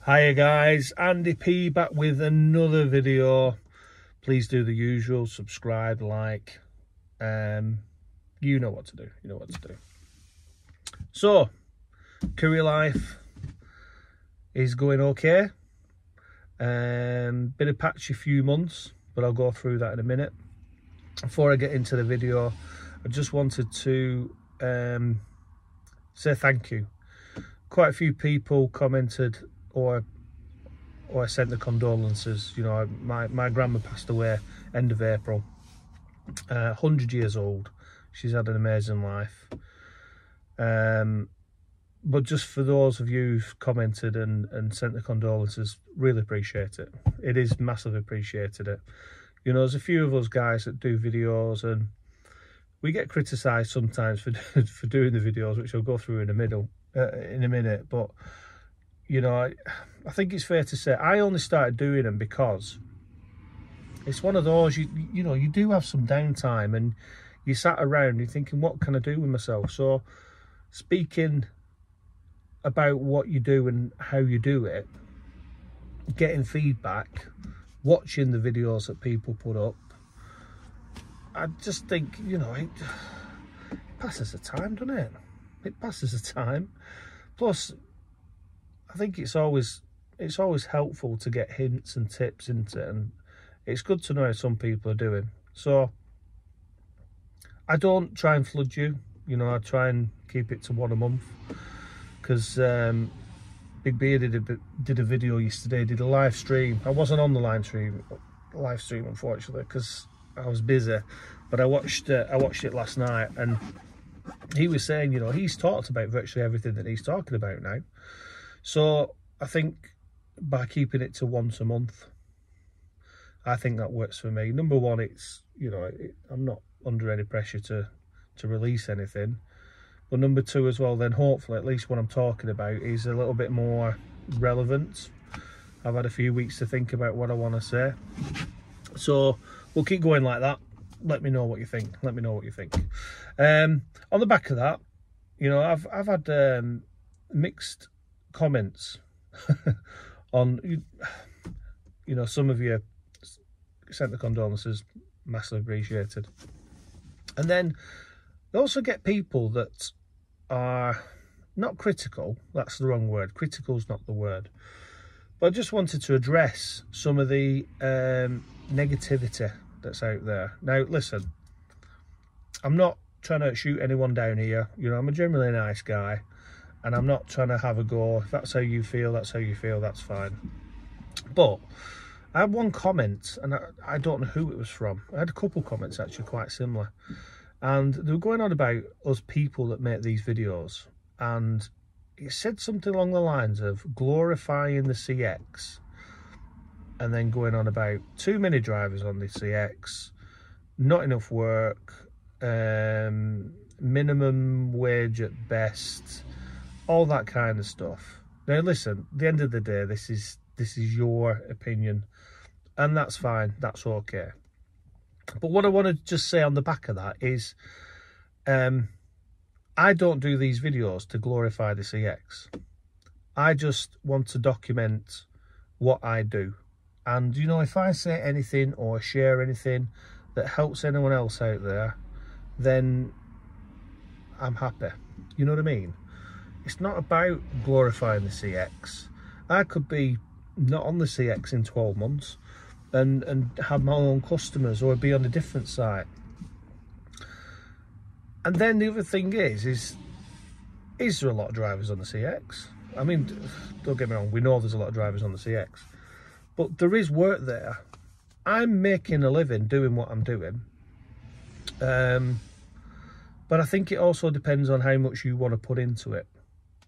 Hiya guys, Andy P back with another video. Please do the usual, subscribe, like, you know what to do, So, career life is going okay. Been a patchy few months, but I'll go through that in a minute. Before I get into the video, I just wanted to say thank you. Quite a few people commented or sent the condolences. You know, my grandma passed away end of April, 100 years old. She's had an amazing life. But just for those of you who've commented and sent the condolences, really appreciate it. It is massively appreciated. You know, there's a few of us guys that do videos and we get criticised sometimes for doing the videos, which I'll go through in a minute. But you know, I think it's fair to say I only started doing them because it's one of those, you know, you do have some downtime and you sat around and you're thinking, what can I do with myself? So speaking about what you do and how you do it, getting feedback, watching the videos that people put up, I just think, you know, it passes the time, doesn't it? It passes the time. Plus, I think it's always helpful to get hints and tips into it, and it's good to know how some people are doing. So I don't try and flood you, you know, I try and keep it to one a month, because Big Beer did a video yesterday, did a live stream. I wasn't on the live stream unfortunately because I was busy, but I watched it last night, and he was saying, you know, he's talked about virtually everything that he's talking about now. So I think by keeping it to once a month, I think that works for me. Number one, it's, you know, I'm not under any pressure to release anything. But number two as well, then hopefully at least what I'm talking about is a little bit more relevant. I've had a few weeks to think about what I want to say. So we'll keep going like that. Let me know what you think. Let me know what you think. On the back of that, you know, I've had mixed comments on, you know, some of you sent the condolences, massively appreciated. And then you also get people that are not critical. That's the wrong word. Critical's not the word. But I just wanted to address some of the negativity that's out there. Now, listen, I'm not trying to shoot anyone down here. You know, I'm a generally nice guy, and I'm not trying to have a go. If that's how you feel, that's how you feel, that's fine. But I had one comment, and I don't know who it was from. I had a couple comments actually quite similar. And they were going on about us people that make these videos. And it said something along the lines of glorifying the CX. And then going on about too many drivers on the CX, not enough work, minimum wage at best, all that kind of stuff. Now listen, at the end of the day, this is your opinion, and that's fine, that's okay. But what I want to just say on the back of that is, I don't do these videos to glorify the CX. I just want to document what I do. And, you know, if I say anything or share anything that helps anyone else out there, then I'm happy. You know what I mean? It's not about glorifying the CX. I could be not on the CX in 12 months and have my own customers, or be on a different site. And then the other thing is there a lot of drivers on the CX? I mean, don't get me wrong, we know there's a lot of drivers on the CX, but there is work there. I'm making a living doing what I'm doing, but I think it also depends on how much you want to put into it.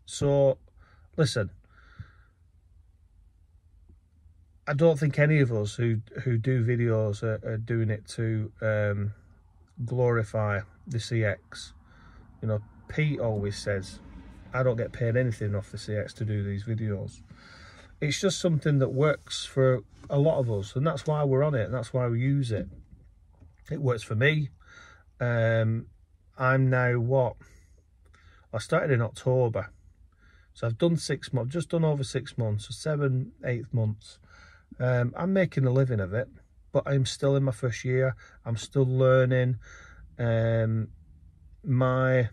So listen, I don't think any of us who do videos are doing it to glorify the CX. You know, Pete always says, I don't get paid anything off the CX to do these videos. It's just something that works for a lot of us, and that's why we're on it, and that's why we use it. It works for me. I'm now, what? I started in October. So I've done 6 months, just done over 6 months, so 7, 8 months. I'm making a living of it, but I'm still in my first year. I'm still learning. My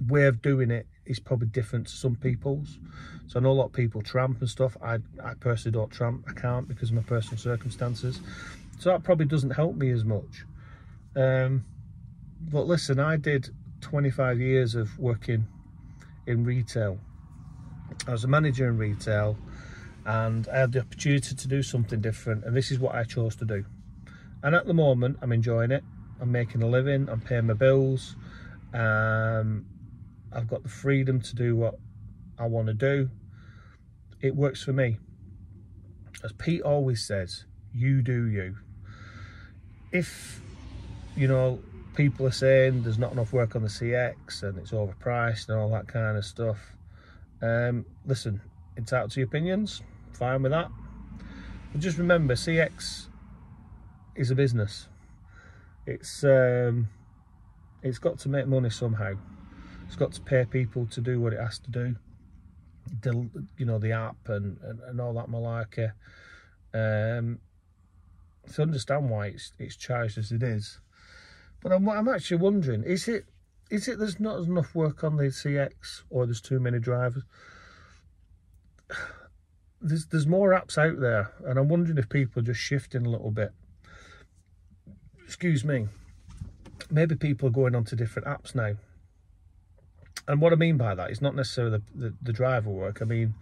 way of doing it is probably different to some people's. So I know a lot of people tramp and stuff. I personally don't tramp. I can't because of my personal circumstances. So that probably doesn't help me as much. But listen, I did 25 years of working in retail. I was a manager in retail, and I had the opportunity to do something different, and this is what I chose to do. And at the moment, I'm enjoying it. I'm making a living, I'm paying my bills. I've got the freedom to do what I want to do. It works for me. As Pete always says, you do you. If, you know, people are saying there's not enough work on the CX and it's overpriced and all that kind of stuff, listen, entitled to your opinions, fine with that. But just remember, CX is a business. It's got to make money somehow. It's got to pay people to do what it has to do. You know, the app and all that malarkey. To understand why it's charged as it is. But I'm actually wondering, is it there's not enough work on the CX, or there's too many drivers? There's more apps out there, and I'm wondering if people are just shifting a little bit. Excuse me. Maybe people are going on to different apps now. And what I mean by that is not necessarily the driver work. I mean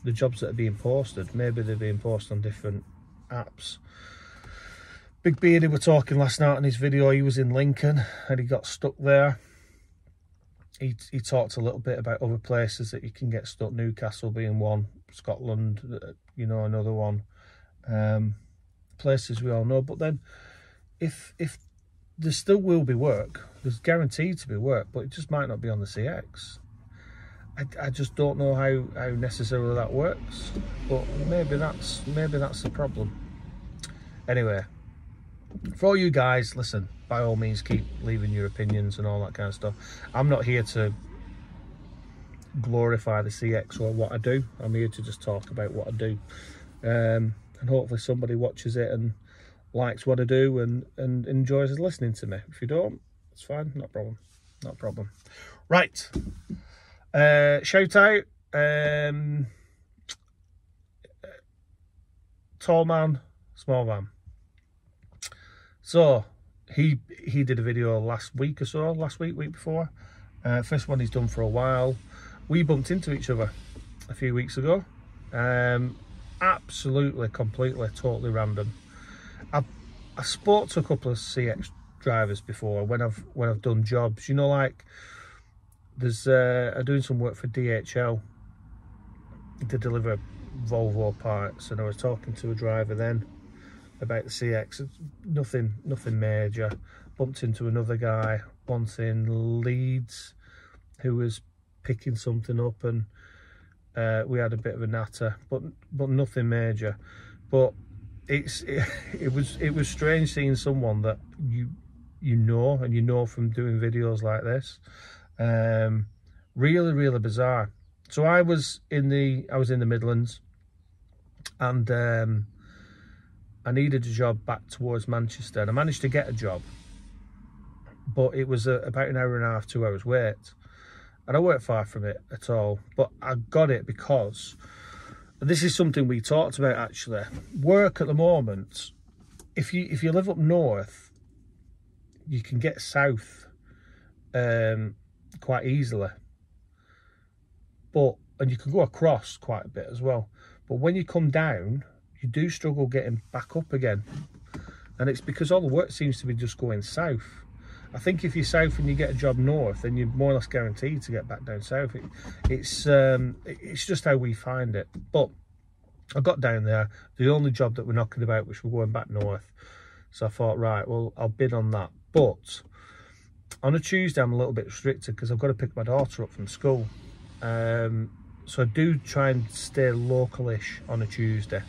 the jobs that are being posted. Maybe they're being posted on different apps. Big Beardy were talking last night in his video. He was in Lincoln and he got stuck there. He talked a little bit about other places that you can get stuck. Newcastle being one, Scotland, you know, another one. Places we all know. But then if there still will be work, there's guaranteed to be work, but it just might not be on the CX. I just don't know how necessarily that works, but maybe that's the problem. Anyway, for all you guys, listen, by all means keep leaving your opinions and all that kind of stuff. I'm not here to glorify the CX or what I do. I'm here to just talk about what I do, and hopefully somebody watches it and likes what I do and enjoys listening to me. If you don't, it's fine, not a problem, not a problem. Right, shout out, tall man, small man. So he did a video last week or so, week before. First one he's done for a while. We bumped into each other a few weeks ago. Absolutely, completely, totally random. I spoke to a couple of CX drivers before when I've done jobs. You know, like there's I'm doing some work for DHL to deliver Volvo parts, and I was talking to a driver then about the CX. Nothing major. Bumped into another guy once in Leeds who was picking something up, and we had a bit of a natter, but nothing major. But it was strange seeing someone that you know from doing videos like this. Really bizarre. So I was in the Midlands, and I needed a job back towards Manchester, and I managed to get a job, but it was about an hour and a half, 2 hours wait, and I weren't far from it at all. But I got it because this is something we talked about actually. Work at the moment, if you live up north, you can get south quite easily, and you can go across quite a bit as well. But when you come down, you do struggle getting back up again, and it's because all the work seems to be just going south. I think if you're south and you get a job north, then you're more or less guaranteed to get back down south. It's just how we find it. But I got down there, the only job that we're knocking about, which we're going back north. So I thought, right, well, I'll bid on that. But on a Tuesday, I'm a little bit restricted because I've got to pick my daughter up from school. So I do try and stay local-ish on a Tuesday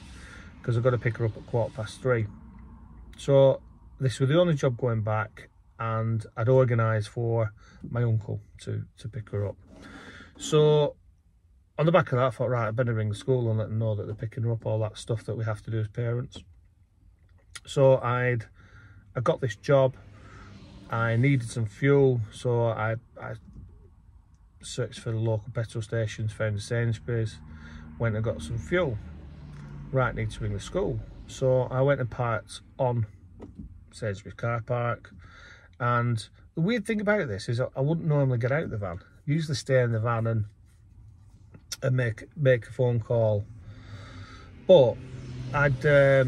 because I've got to pick her up at 3:15. So this was the only job going back, and I'd organised for my uncle to pick her up. So on the back of that, I thought, right, I better ring the school and let them know that they're picking up all that stuff that we have to do as parents. So I got this job. I needed some fuel, so I searched for the local petrol stations, found a Sainsbury's, went and got some fuel. Right, need to ring the school. So I went and parked on Sainsbury's car park. And the weird thing about this is I wouldn't normally get out of the van. Usually stay in the van and make a phone call. But I'd I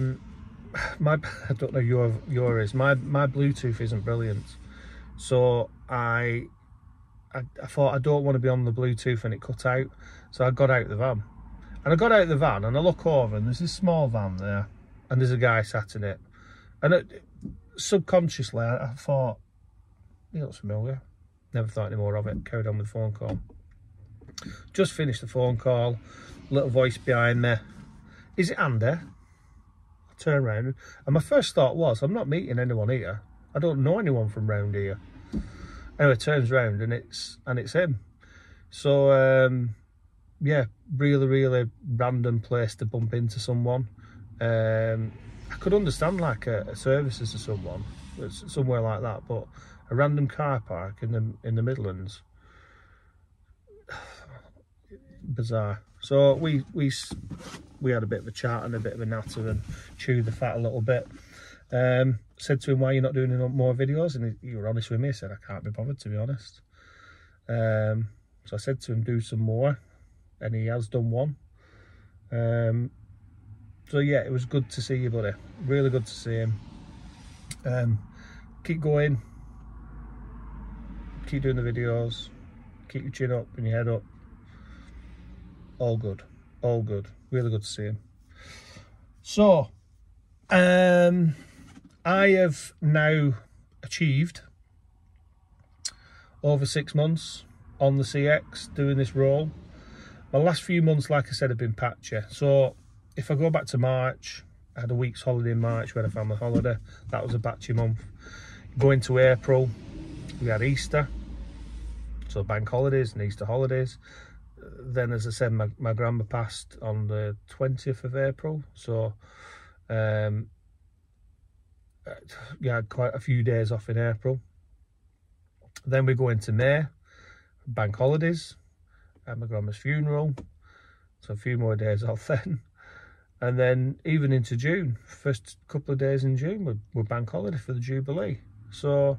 don't know your is. My Bluetooth isn't brilliant. So I thought I don't want to be on the Bluetooth and it cut out. So I got out of the van. And I got out of the van and I look over and there's this small van there and there's a guy sat in it. And subconsciously I thought, he looks familiar. Never thought any more of it. Carried on with the phone call. Just finished the phone call. Little voice behind me. Is it Andy? I turn around and my first thought was, I'm not meeting anyone here. I don't know anyone from round here. Anyway, turns round and it's him. So yeah, really random place to bump into someone. I could understand like a services or someone, somewhere like that, but a random car park in the Midlands, bizarre. So we had a bit of a chat and a bit of a natter and chewed the fat a little bit. Said to him, why are you not doing any more videos? And he was honest with me. He said, I can't be bothered, to be honest. So I said to him, do some more, and he has done one. So yeah, it was good to see you, buddy. Really good to see him. Keep going. Keep doing the videos. Keep your chin up and your head up. All good. All good. Really good to see him. So, I have now achieved over 6 months on the CX doing this role. My last few months, like I said, have been patchy. So if I go back to March, I had a week's holiday in March when I found my holiday. That was a patchy month. Going to April, we had Easter. So bank holidays and Easter holidays. Then, as I said, my grandma passed on the 20th of April. So yeah, quite a few days off in April. Then we go into May, bank holidays, and my grandma's funeral, so a few more days off then. And then even into June, first couple of days in June we're bank holiday for the Jubilee. So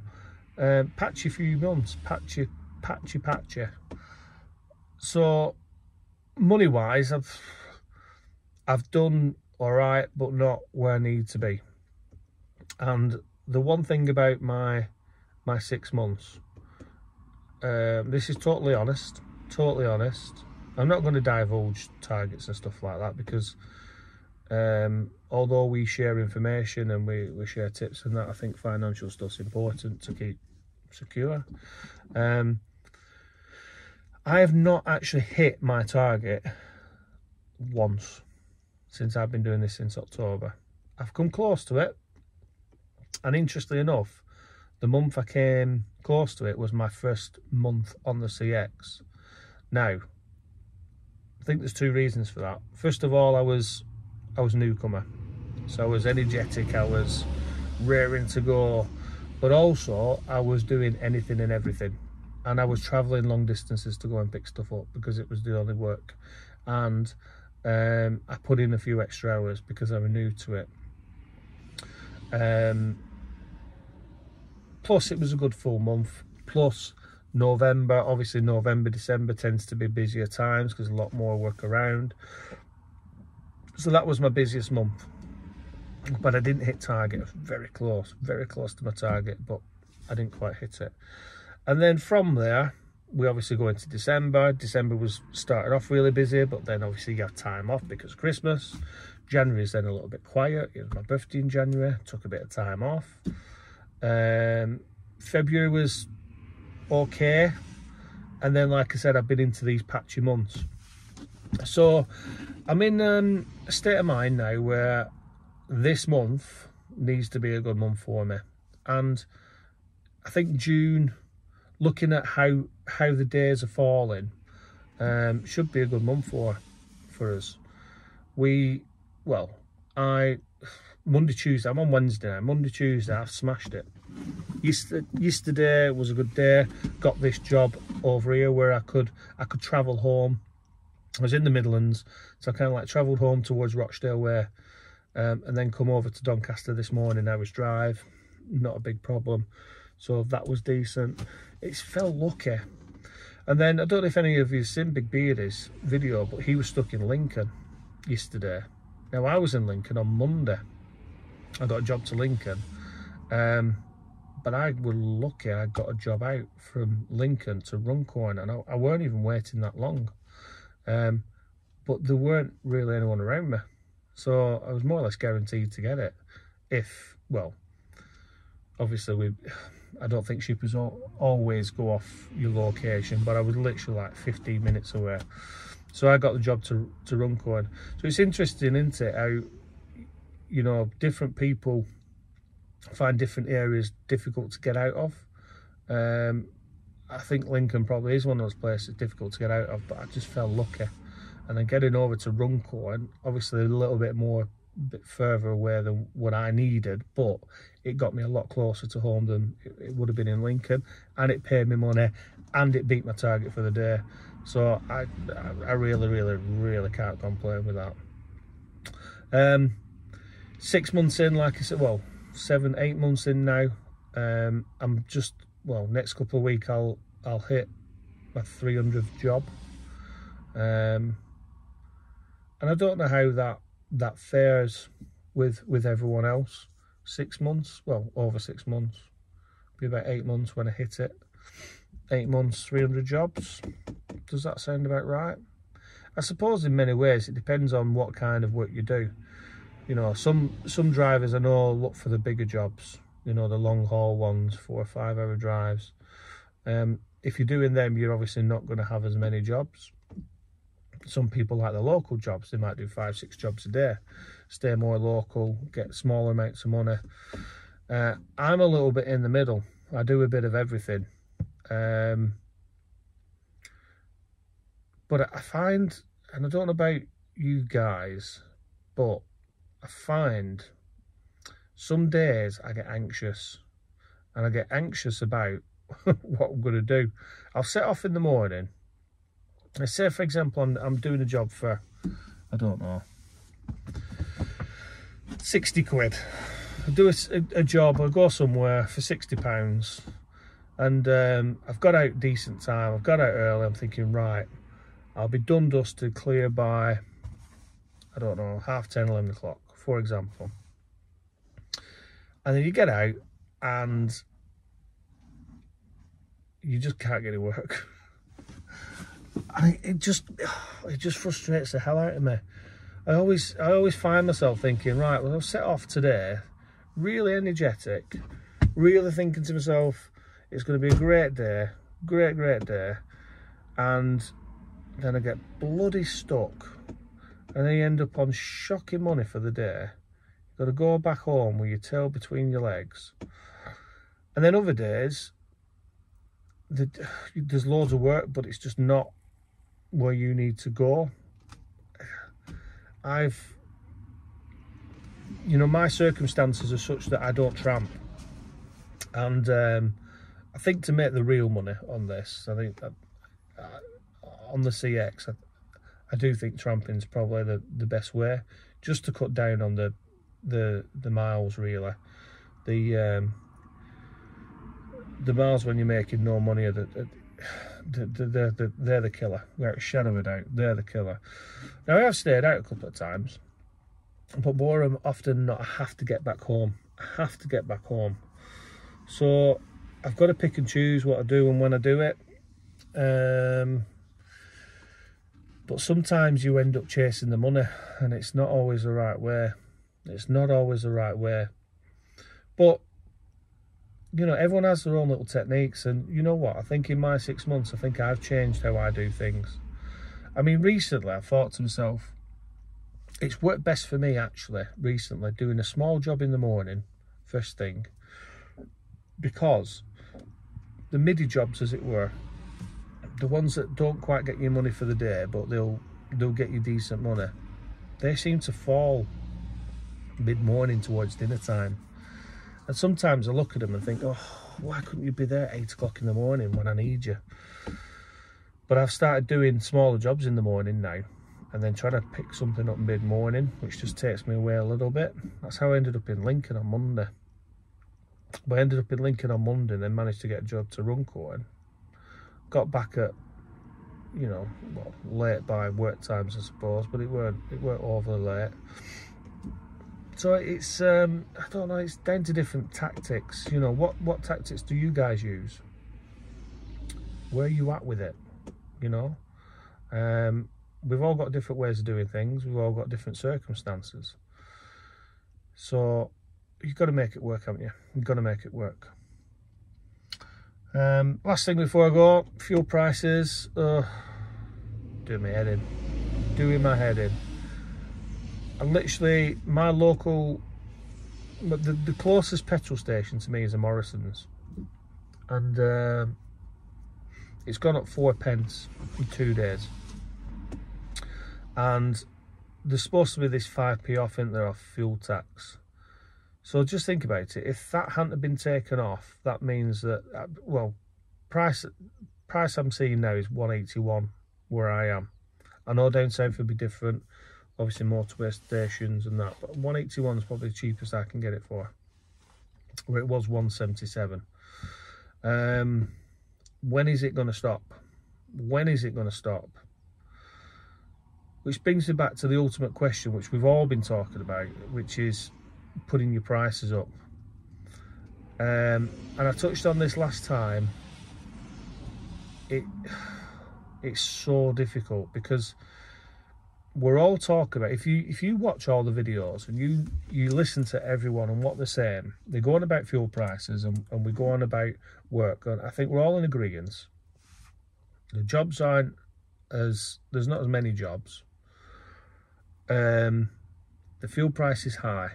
patchy few months, patchy. So money wise, I've done all right, but not where I need to be. And the one thing about my 6 months, this is totally honest. I'm not going to divulge targets and stuff like that because although we share information and we share tips and that, I think financial stuff's important to keep secure. I have not actually hit my target once since I've been doing this since October. I've come close to it. And interestingly enough, the month I came close to it was my first month on the CX. Now, I think there's 2 reasons for that. First of all, I was newcomer. So I was energetic, I was raring to go. But also, I was doing anything and everything. And I was travelling long distances to go and pick stuff up because it was the only work. And I put in a few extra hours because I was new to it. Plus it was a good full month. Plus November, obviously November, December tends to be busier times because a lot more work around. So that was my busiest month. But I didn't hit target. Very close to my target, but I didn't quite hit it. And then from there, we obviously go into December. December was started off really busy, but then obviously you have time off because of Christmas. January is then a little bit quiet. It was my birthday in January. Took a bit of time off. February was okay. And then, like I said, I've been into these patchy months. So I'm in a state of mind now where this month needs to be a good month for me. And I think June, looking at how the days are falling, Should be a good month for us. Monday, Tuesday, I'm on Wednesday now. Monday, Tuesday, I've smashed it. Yesterday was a good day. Got this job over here where I could travel home. I was in the Midlands, so I kind of like travelled home towards Rochdale way, and then come over to Doncaster this morning. Hours drive, not a big problem. So that was decent. It's felt lucky. And then I don't know if any of you have seen Big Beardy's video, but he was stuck in Lincoln yesterday. Now I was in Lincoln on Monday. I got a job to Lincoln, but I was lucky. I got a job out from Lincoln to Runcorn, and I weren't even waiting that long. But there weren't really anyone around me, so I was more or less guaranteed to get it. Obviously I don't think shippers always go off your location, but I was literally like 15 minutes away. So I got the job to Runcorn. So it's interesting, isn't it, how, you know, different people find different areas difficult to get out of. I think Lincoln probably is one of those places difficult to get out of, but I just felt lucky. And then getting over to Runcorn, obviously a little bit further away than what I needed, but it got me a lot closer to home than it would have been in Lincoln, and it paid me money, and it beat my target for the day. So I really can't complain with that. 6 months in, like I said, well, 7-8 months in now. I'm just, next couple of weeks I'll hit my 300th job, and I don't know how that fares with everyone else. 6 months, over 6 months, be about 8 months when I hit it. 8 months, 300 jobs. Does that sound about right? I suppose in many ways it depends on what kind of work you do. You know, some drivers I know look for the bigger jobs, you know, the long haul ones, 4 or 5 hour drives. If you're doing them, you're obviously not going to have as many jobs. Some people like the local jobs. They might do 5-6 jobs a day, stay more local, get smaller amounts of money. I'm a little bit in the middle. I do a bit of everything. But I find, and I don't know about you guys, but I find some days I get anxious, and I get anxious about what I'm going to do. I'll set off in the morning. Let's say, for example, I'm doing a job for, I don't know, 60 quid. I do a job, I go somewhere for £60, and I've got out decent time, I've got out early. I'm thinking, right, I'll be done dusted clear by, I don't know, 10:30, 11 o'clock, for example. And then you get out and you just can't get any work. And it just frustrates the hell out of me. I always find myself thinking, right, well, I've set off today, really energetic, really thinking to myself, it's going to be a great day, great day, and then I get bloody stuck, and then you end up on shocking money for the day. You've got to go back home with your tail between your legs. And then other days, there's loads of work, but it's just not where you need to go. My circumstances are such that I don't tramp, and I think to make the real money on this, I think on the CX, I do think tramping's probably the best way, just to cut down on the miles, really. The miles when you're making no money are they're the killer. Without a shadow of a doubt, they're the killer. Now, I have stayed out a couple of times, but more often not, I have to get back home. So I've got to pick and choose what I do and when I do it. But sometimes you end up chasing the money, and it's not always the right way. But you know, everyone has their own little techniques, and you know what? I think in my 6 months, I think I've changed how I do things. I mean, recently I thought to myself, it's worked best for me actually, recently, doing a small job in the morning, first thing, because the midi jobs, as it were, the ones that don't quite get you money for the day, but they'll get you decent money, they seem to fall mid-morning towards dinner time. And sometimes I look at them and think, oh, why couldn't you be there at 8 o'clock in the morning when I need you? But I've started doing smaller jobs in the morning now, and then trying to pick something up mid-morning, which just takes me away a little bit. That's how I ended up in Lincoln on Monday. But I ended up in Lincoln on Monday and then managed to get a job to Runcorn. Got back at, you know, well, late by work times, I suppose, but it weren't overly late. So it's, I don't know, it's down to different tactics. You know, what tactics do you guys use? Where are you at with it? You know? We've all got different ways of doing things. We've all got different circumstances. So you've got to make it work, haven't you? You've got to make it work. Last thing before I go, fuel prices. Doing my head in. Doing my head in. And literally, my local, the closest petrol station to me is a Morrison's. And it's gone up 4p in 2 days. And there's supposed to be this 5p off, isn't there, off fuel tax. So just think about it. If that hadn't been taken off, that means that, well, price I'm seeing now is 181 where I am. I know down south would be different, obviously motorway stations and that, but 181 is probably the cheapest I can get it for, where it was 177. When is it going to stop? When is it going to stop? Which brings me back to the ultimate question, which we've all been talking about, which is putting your prices up. And I touched on this last time. It's so difficult because we're all talking about, if you watch all the videos and you listen to everyone and what they're saying, they're going about fuel prices and we go on about work. And I think we're all in agreement. The jobs aren't there's not as many jobs. The fuel price is high,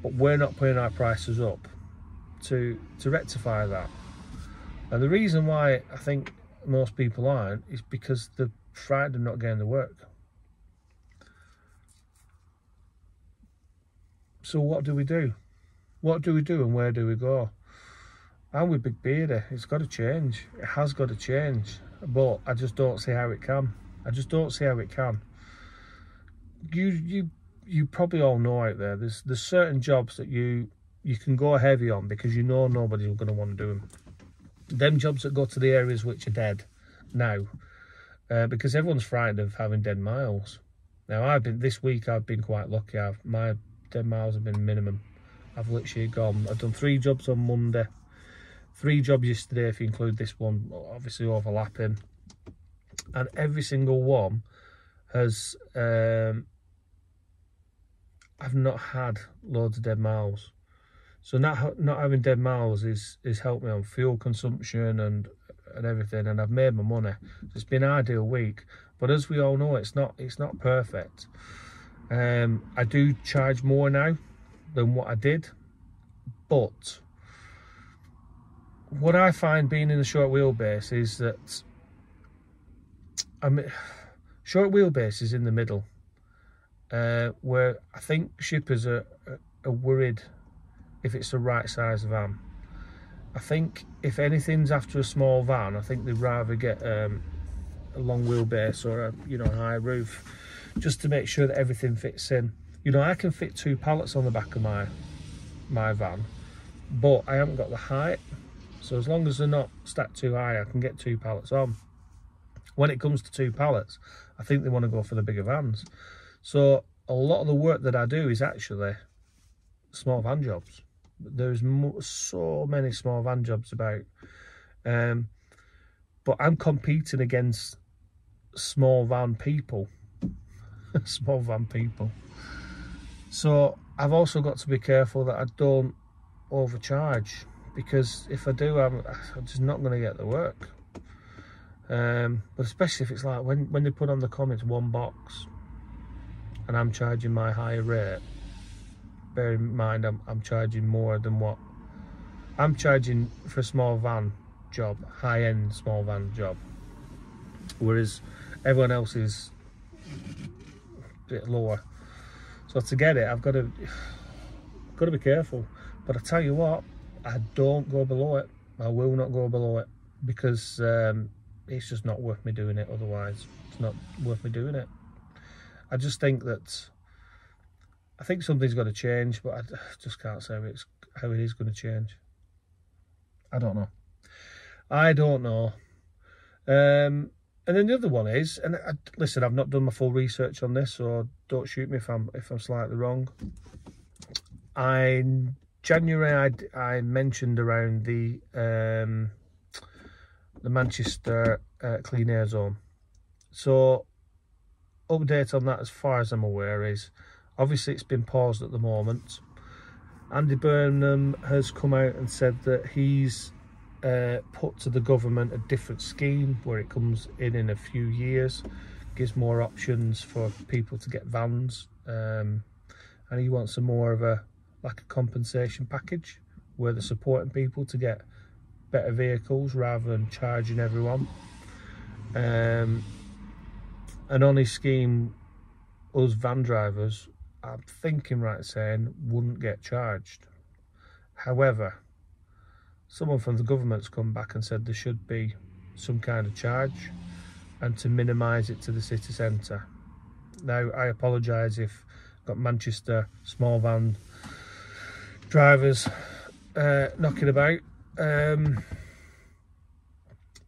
but we're not putting our prices up to rectify that. And the reason why I think most people aren't is because they're frightened of not getting the work. So what do we do? What do we do and where do we go? I'm with Big Beardy. It's got to change. It has got to change. But I just don't see how it can. I just don't see how it can. You probably all know out there, there's certain jobs that you can go heavy on because you know nobody's going to want to do them. Them jobs that go to the areas which are dead now, because everyone's frightened of having dead miles. Now this week I've been quite lucky. My dead miles have been minimum. I've literally gone. I've done 3 jobs on Monday, 3 jobs yesterday if you include this one, obviously overlapping, and every single one has. I've not had loads of dead miles. So not having dead miles is helped me on fuel consumption and everything, and I've made my money. It's been an ideal week, but as we all know, it's not perfect. I do charge more now than what I did, but what I find being in the short wheelbase is that short wheelbase is in the middle, where I think shippers are worried if it's the right size van. I think if anything's after a small van, I think they'd rather get a long wheelbase or a high roof, just to make sure that everything fits in. I can fit 2 pallets on the back of my van, but I haven't got the height. So as long as they're not stacked too high, I can get 2 pallets on. When it comes to 2 pallets, I think they want to go for the bigger vans. So a lot of the work that I do is actually small van jobs. There's so many small van jobs about, but I'm competing against small van people. Small van people. So I've also got to be careful that I don't overcharge, because if I do, I'm just not going to get the work. But especially if it's like when they put on the comments 1 box and I'm charging my higher rate, bear in mind I'm charging more than what I'm charging for a small van. job, high-end small van job, whereas everyone else is a bit lower. So to get it, I've got to be careful. But I tell you what, I don't go below it. I will not go below it, because it's just not worth me doing it otherwise. It's not worth me doing it. I just think that, I think something's got to change, but I just can't say how it is going to change. I don't know. I don't know. And then the other one is, and listen, I've not done my full research on this, so don't shoot me if I'm slightly wrong. In January, I mentioned around the Manchester clean air zone. So update on that, as far as I'm aware, is obviously it's been paused at the moment. Andy Burnham has come out and said that he's put to the government a different scheme where it comes in a few years, gives more options for people to get vans, and he wants a more of a compensation package where they're supporting people to get better vehicles rather than charging everyone. And on his scheme, us van drivers, I'm thinking right saying, wouldn't get charged. However, someone from the government's come back and said there should be some kind of charge, and to minimise it to the city centre. Now, I apologise if I've got Manchester small van drivers knocking about.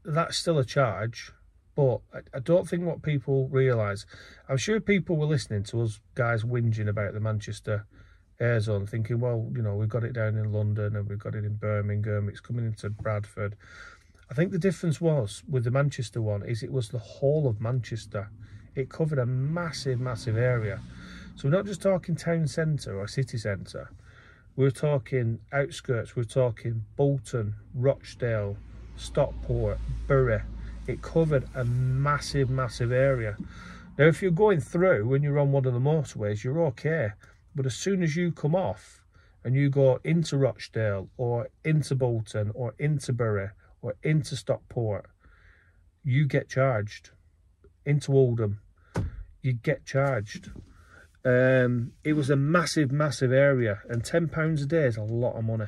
That's still a charge, but I don't think what people realise, I'm sure people were listening to us guys whinging about the Manchester air zone, thinking, well, you know, we've got it down in London and we've got it in Birmingham, it's coming into Bradford. I think the difference was with the Manchester one is it was the whole of Manchester. It covered a massive, massive area. So we're not just talking town centre or city centre. We're talking outskirts, we're talking Bolton, Rochdale, Stockport, Bury. It covered a massive, massive area. Now, if you're going through, when you're on one of the motorways, you're okay. But as soon as you come off and you go into Rochdale or into Bolton or into Bury or into Stockport, you get charged. Into Oldham, you get charged. It was a massive, massive area, and £10 a day is a lot of money.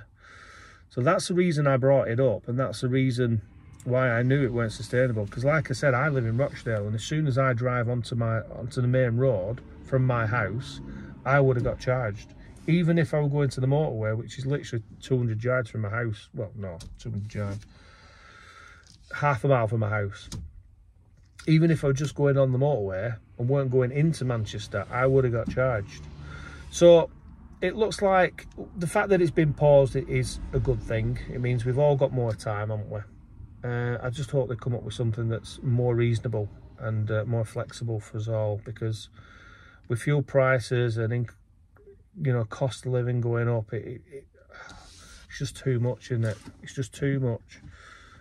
So that's the reason I brought it up, and that's the reason why I knew it weren't sustainable. Because like I said, I live in Rochdale, and as soon as I drive onto the main road from my house, I would have got charged. Even if I were going to the motorway, which is literally 200 yards from my house. Well, no, 200 yards. Half a mile from my house. Even if I were just going on the motorway and weren't going into Manchester, I would have got charged. So it looks like the fact that it's been paused is a good thing. It means we've all got more time, haven't we? I just hope they come up with something that's more reasonable and more flexible for us all, because with fuel prices and cost of living going up, it's just too much, isn't it? It's just too much.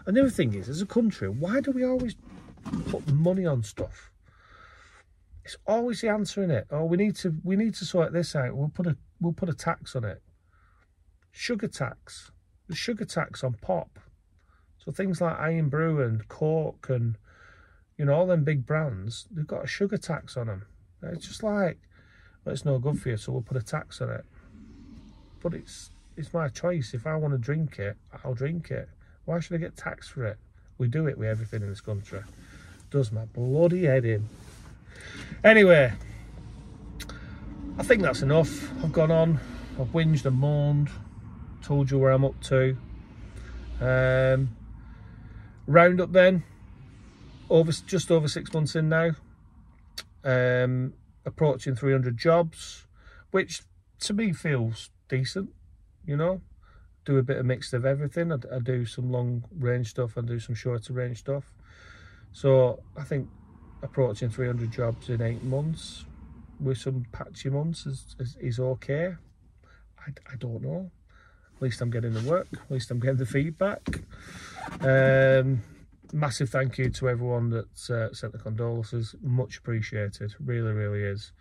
And the other thing is, as a country, why do we always put money on stuff? It's always the answer, in it. Oh, we need to sort this out. We'll put a tax on it. Sugar tax. The sugar tax on pop. So things like Iron Brew and Coke and all them big brands, they've got a sugar tax on them. It's just like, well, it's no good for you, so we'll put a tax on it. But it's my choice. If I want to drink it, I'll drink it. Why should I get taxed for it? We do it with everything in this country. Does my bloody head in. Anyway, I think that's enough. I've gone on, I've whinged and moaned, told you where I'm up to. Roundup then, just over 6 months in now. Approaching 300 jobs, which to me feels decent, do a bit of mix of everything. I do some long range stuff, I do some shorter range stuff. So I think approaching 300 jobs in 8 months with some patchy months is okay. I don't know. At least I'm getting the work, at least I'm getting the feedback. Massive thank you to everyone that sent the condolences. Much appreciated, really, really is.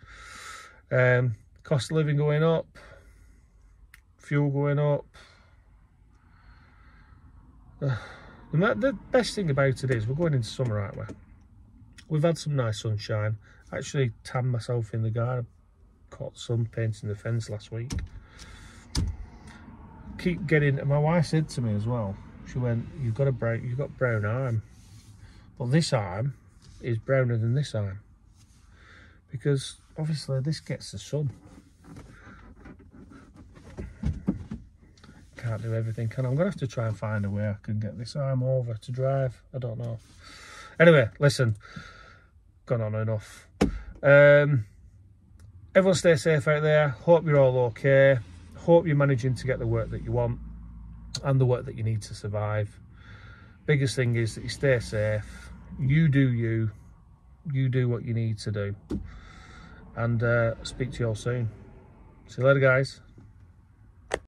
Cost of living going up, fuel going up. And the best thing about it is we're going into summer, aren't we? We've had some nice sunshine. I actually tanned myself in the garden. Caught sun painting the fence last week. Keep getting. My wife said to me as well. She went, "You've got brown arm." Well, this arm is browner than this arm because obviously this gets the sun. Can't do everything, can I? I'm gonna have to try and find a way I can get this arm over to drive. I don't know. Anyway, listen, gone on enough. Everyone stay safe out there. Hope you're all okay. Hope you're managing to get the work that you want and the work that you need to survive. Biggest thing is that you stay safe. You do you. You do what you need to do. And speak to you all soon. See you later, guys.